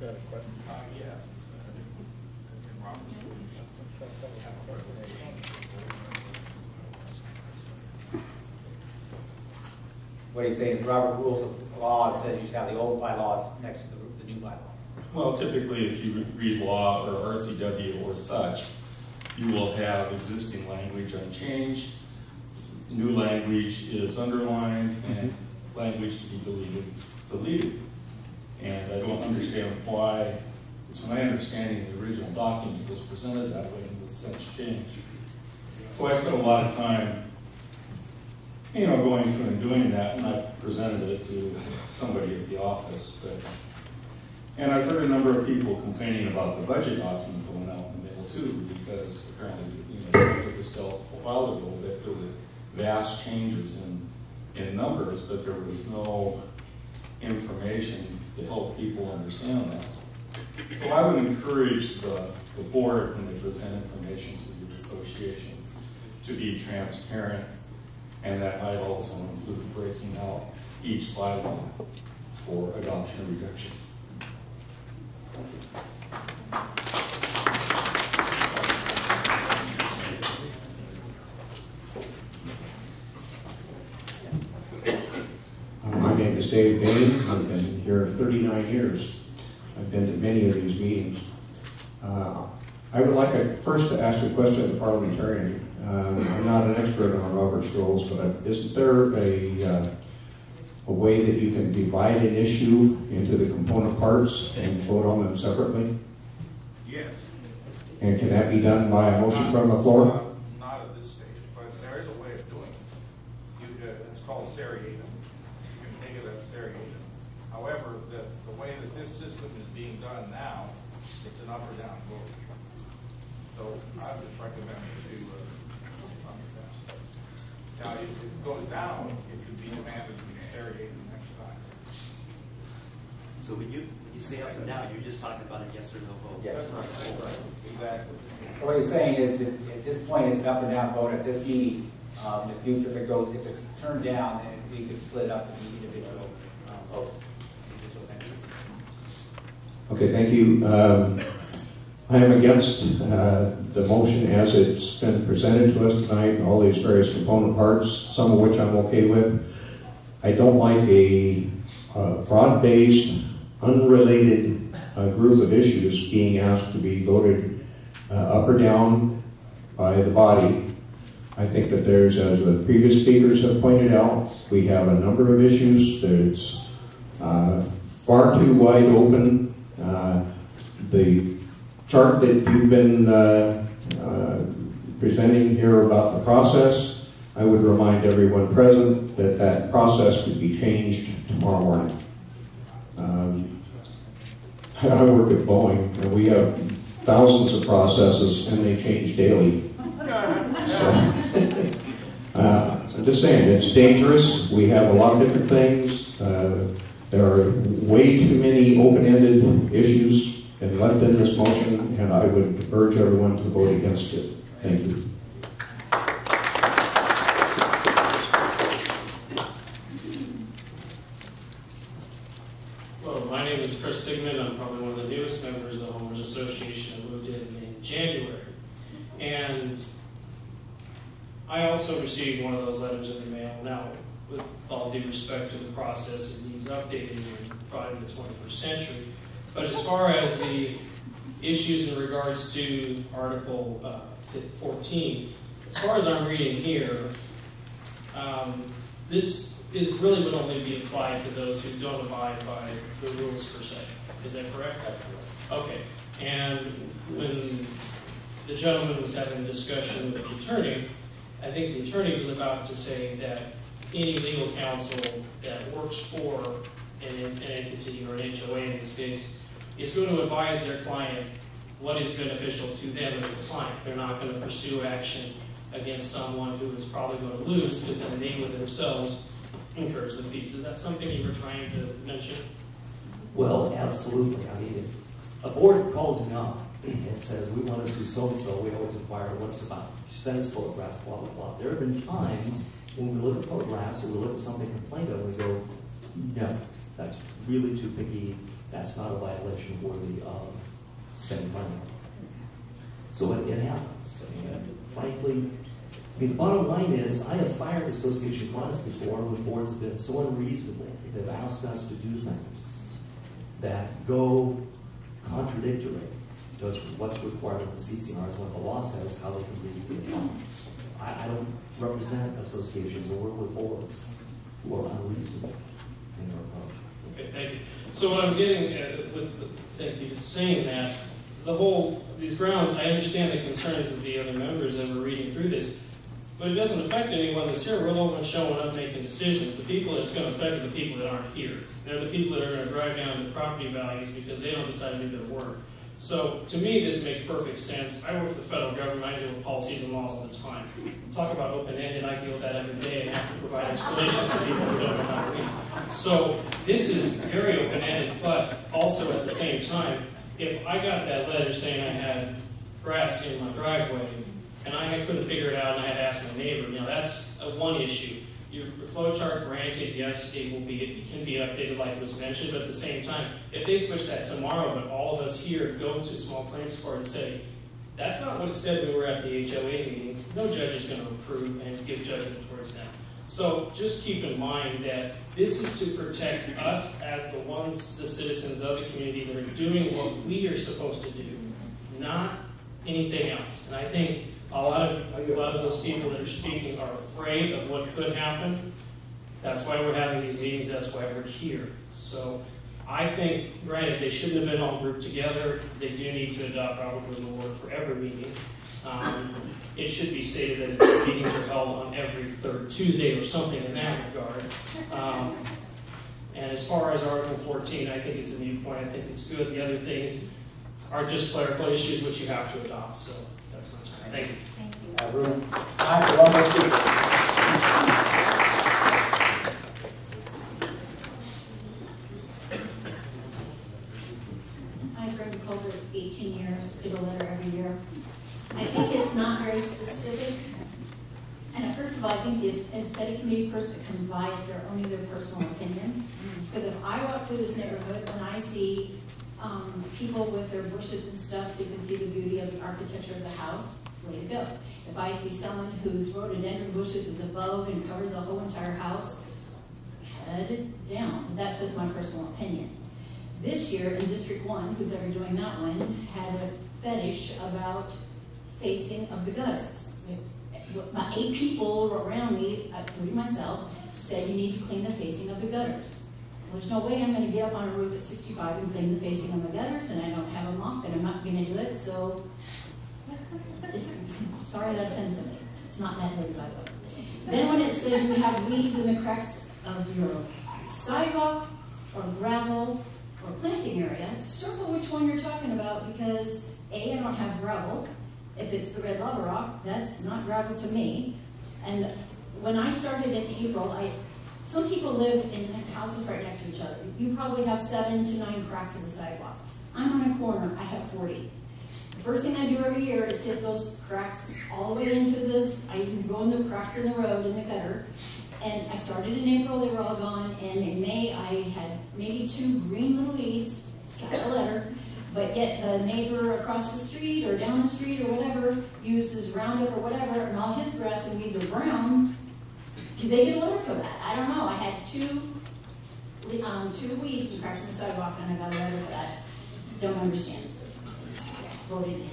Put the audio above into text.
got a question? Yes. What he's saying is Robert Rules of Law says you should have the old bylaws next to the new bylaws. Well, typically if you read law or RCW or such, you will have existing language unchanged, new language is underlined, and language to be deleted. And I don't understand why, it's my understanding the original document was presented that way and was such change. So I spent a lot of time going through and doing that, and I presented it to somebody at the office. And I've heard a number of people complaining about the budget document going out in the mail too, because apparently, it was dealt a while ago that there were vast changes in numbers, but there was no information to help people understand that. So I would encourage the board when they present information to the association to be transparent. And that might also include breaking out each bylaw for adoption or rejection. My name is Dave Bain. I've been here 39 years. I've been to many of these meetings. I would like first to ask a question of the parliamentarian. I'm not an expert on Robert's rules, but isn't there a way that you can divide an issue into the component parts and vote on them separately? Yes. And can that be done by a motion from the floor? Not at this stage, but there is a way of doing it. It's called seriatim. You can think of it as seriatim. However, the way that this system is being done now, it's an up or down vote. So I would just recommend to now, if it goes down, it could be demanded to be seriated next time. So when you say up and down, you're just talking about a yes or no vote. Yes. That's right. Exactly. So what he's saying is that at this point it's an up and down vote at this meeting. In the future, if it's turned down, then we could split up the individual votes. Individual entities. Okay, thank you. I am against the motion as it's been presented to us tonight, all these various component parts, some of which I'm okay with. I don't like a broad-based, unrelated group of issues being asked to be voted up or down by the body. I think that there's, as the previous speakers have pointed out, we have a number of issues that's far too wide open. The chart that you've been presenting here about the process, I would remind everyone present that that process could be changed tomorrow morning. I work at Boeing, and we have thousands of processes, and they change daily. So, I'm just saying, it's dangerous. We have a lot of different things. There are way too many open-ended issues and left in this motion, and I would urge everyone to vote against it. Thank you. Hello, my name is Chris Sigmund. I'm probably one of the newest members of the Homeowners Association. I moved in January. And I also received one of those letters in the mail. Now, with all due respect to the process, it needs updating and brought into the 21st century. But as far as the issues in regards to Article 14, as far as I'm reading here, this really would only be applied to those who don't abide by the rules per se. Is that correct? That's correct. Okay. And when the gentleman was having a discussion with the attorney, I think the attorney was about to say that any legal counsel that works for an entity or an HOA in this case is going to advise their client what is beneficial to them as a client. They're not going to pursue action against someone who is probably going to lose because then they with themselves incurs the fees. Is that something you were trying to mention? Well, absolutely. I mean, if a board calls me up and says, we want to sue so-and-so, we always inquire what it's about. Send us photographs, blah, blah, blah. There have been times when we look at photographs or we look at something complained of and we go, no, that's really too picky. that's not a violation worthy of spending money on. So it happens. I mean, frankly, the bottom line is, I have fired association bonds before when boards have been so unreasonable. They've asked us to do things that go contradictory to what's required of the CCRs, what the law says, how they can be done. I don't represent associations or work with boards who are unreasonable in their approach. Okay, thank you. So what I'm getting at thank you for saying that, these grounds, I understand the concerns of the other members that were reading through this, but it doesn't affect anyone that's here. We're the ones showing up making decisions. The people it's going to affect are the people that aren't here. They're the people that are going to drive down the property values because they don't decide to do their work. So to me, this makes perfect sense. I work for the federal government. I deal with policies and laws all the time. Talk about open-ended. I deal with that every day and have to provide explanations to people who don't know how to read. So this is very open-ended, but also at the same time, if I got that letter saying I had grass in my driveway and I couldn't figure it out and I had to ask my neighbor, that's one issue. Your flow chart, granted, yes, it can be updated like it was mentioned, but at the same time, if they switch that tomorrow, but all of us here go to a small claims court and say, that's not what it said when we were at the HOA meeting, no judge is going to approve and give judgment towards that. So just keep in mind that this is to protect us as the citizens of the community that are doing what we are supposed to do, not anything else. And I think a lot of those people that are speaking are afraid of what could happen. That's why we're having these meetings. That's why we're here. So I think, granted, they shouldn't have been all grouped together. They do need to adopt Robert Rules of Order for every meeting. It should be stated that the meetings are held on every third Tuesday or something in that regard. And as far as Article 14, I think it's a new point. I think it's good. The other things are just clerical issues which you have to adopt. So that's my time. Thank you. Thank you. Room. Time for one more speaker. I've read the culvert 18 years, get a letter every year. I think it's not very specific. And first of all, I think the aesthetic committee person that comes by, it's only their personal opinion. Because if I walk through this neighborhood and I see people with their bushes and stuff, so you can see the beauty of the architecture of the house, way to go. If I see someone whose rhododendron bushes is above and covers the whole entire house, head down. That's just my personal opinion. This year in District 1, who's ever doing that one, had a fetish about facing of the gutters. My 8 people around me, including myself, said you need to clean the facing of the gutters. There's no way I'm going to get up on a roof at 65 and clean the facing of the gutters, and I don't have a mop, and I'm not going to do it, so sorry that offends somebody. It's not that way, by the way. Then when it says you have weeds in the cracks of your sidewalk, or gravel, or planting area, circle which one you're talking about, because A, I don't have gravel. If it's the red lava rock, that's not gravel to me. And when I started in April, some people live in houses right next to each other. You probably have 7 to 9 cracks in the sidewalk. I'm on a corner, I have 40. The first thing I do every year is hit those cracks all the way into this. I even go in the cracks in the road, in the gutter. And I started in April, they were all gone. And in May, I had maybe 2 green little weeds, got a letter. But yet the neighbor across the street or down the street or whatever uses Roundup or whatever, and all his grass and weeds are brown. Do they get a letter for that? I don't know. I had 2 weeds and cracks in the sidewalk, and I got a letter for that. Don't understand. Voted in.